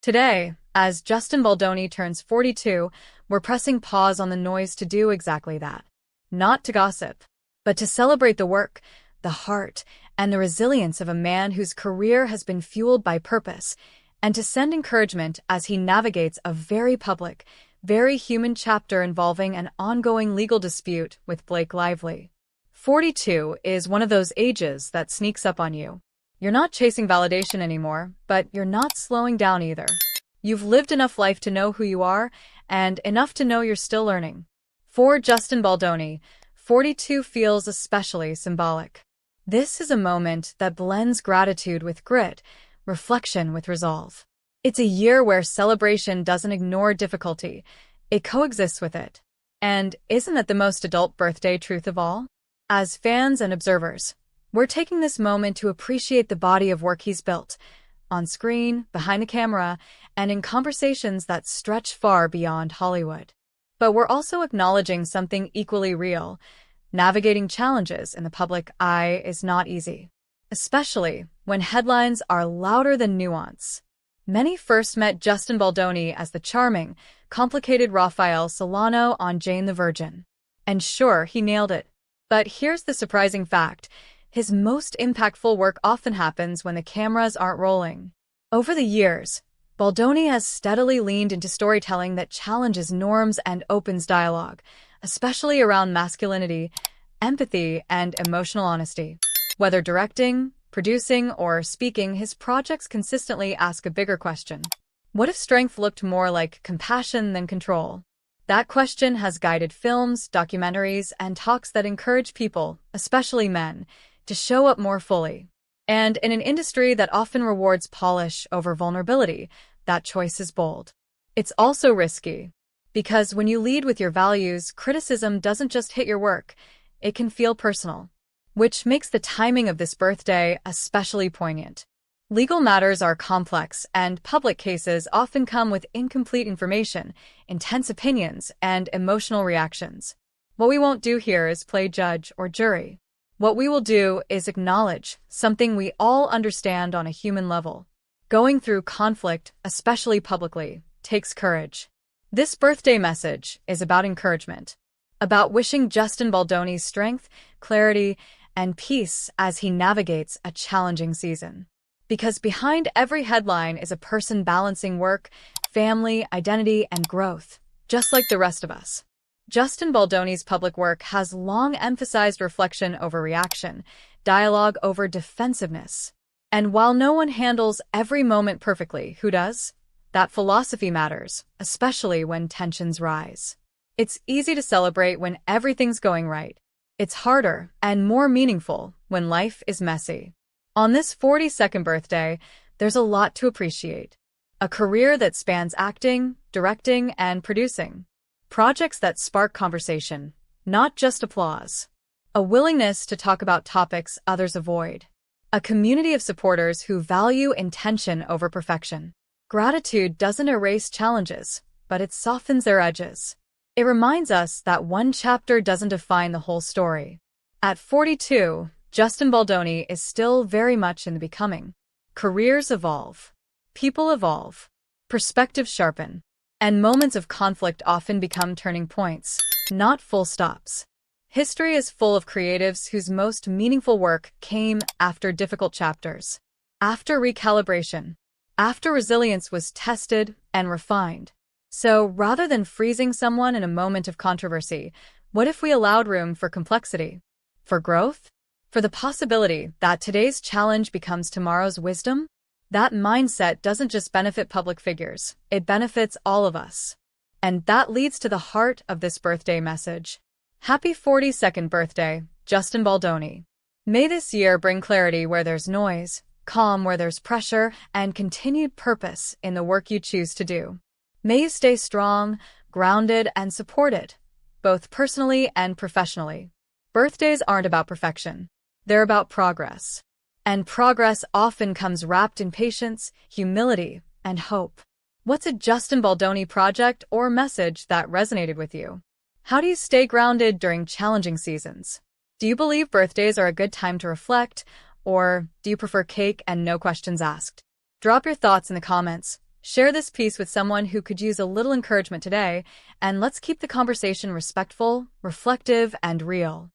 Today, as Justin Baldoni turns 42, we're pressing pause on the noise to do exactly that. Not to gossip, but to celebrate the work, the heart, and the resilience of a man whose career has been fueled by purpose, and to send encouragement as he navigates a very public, very human chapter involving an ongoing legal dispute with Blake Lively. 42 is one of those ages that sneaks up on you. You're not chasing validation anymore, but you're not slowing down either. You've lived enough life to know who you are, and enough to know you're still learning. For Justin Baldoni, 42 feels especially symbolic. This is a moment that blends gratitude with grit, reflection with resolve. It's a year where celebration doesn't ignore difficulty, it coexists with it. And isn't that the most adult birthday truth of all? As fans and observers, we're taking this moment to appreciate the body of work he's built, on screen, behind the camera, and in conversations that stretch far beyond Hollywood. But we're also acknowledging something equally real. Navigating challenges in the public eye is not easy, especially when headlines are louder than nuance. Many first met Justin Baldoni as the charming, complicated Rafael Solano on Jane the Virgin. And sure, he nailed it. But here's the surprising fact. His most impactful work often happens when the cameras aren't rolling. Over the years, Baldoni has steadily leaned into storytelling that challenges norms and opens dialogue, especially around masculinity, empathy, and emotional honesty. Whether directing, producing, or speaking, his projects consistently ask a bigger question. What if strength looked more like compassion than control? That question has guided films, documentaries, and talks that encourage people, especially men, to show up more fully. And in an industry that often rewards polish over vulnerability, that choice is bold. It's also risky, because when you lead with your values, criticism doesn't just hit your work, it can feel personal, which makes the timing of this birthday especially poignant. Legal matters are complex, and public cases often come with incomplete information, intense opinions, and emotional reactions. What we won't do here is play judge or jury. What we will do is acknowledge something we all understand on a human level. Going through conflict, especially publicly, takes courage. This birthday message is about encouragement, about wishing Justin Baldoni's strength, clarity, and peace as he navigates a challenging season. Because behind every headline is a person balancing work, family, identity, and growth, just like the rest of us. Justin Baldoni's public work has long emphasized reflection over reaction, dialogue over defensiveness. And while no one handles every moment perfectly, who does? That philosophy matters, especially when tensions rise. It's easy to celebrate when everything's going right. It's harder and more meaningful when life is messy. On this 42nd birthday, there's a lot to appreciate. A career that spans acting, directing, and producing. Projects that spark conversation, not just applause. A willingness to talk about topics others avoid. A community of supporters who value intention over perfection. Gratitude doesn't erase challenges, but it softens their edges. It reminds us that one chapter doesn't define the whole story. At 42, Justin Baldoni is still very much in the becoming. Careers evolve. People evolve. Perspectives sharpen. And moments of conflict often become turning points, not full stops. History is full of creatives whose most meaningful work came after difficult chapters, after recalibration, after resilience was tested and refined. So rather than freezing someone in a moment of controversy, what if we allowed room for complexity, for growth, for the possibility that today's challenge becomes tomorrow's wisdom? That mindset doesn't just benefit public figures, it benefits all of us. And that leads to the heart of this birthday message. Happy 42nd birthday, Justin Baldoni. May this year bring clarity where there's noise, calm where there's pressure, and continued purpose in the work you choose to do. May you stay strong, grounded, and supported, both personally and professionally. Birthdays aren't about perfection. They're about progress. And progress often comes wrapped in patience, humility, and hope. What's a Justin Baldoni project or message that resonated with you? How do you stay grounded during challenging seasons? Do you believe birthdays are a good time to reflect, or do you prefer cake and no questions asked? Drop your thoughts in the comments. Share this piece with someone who could use a little encouragement today, and let's keep the conversation respectful, reflective, and real.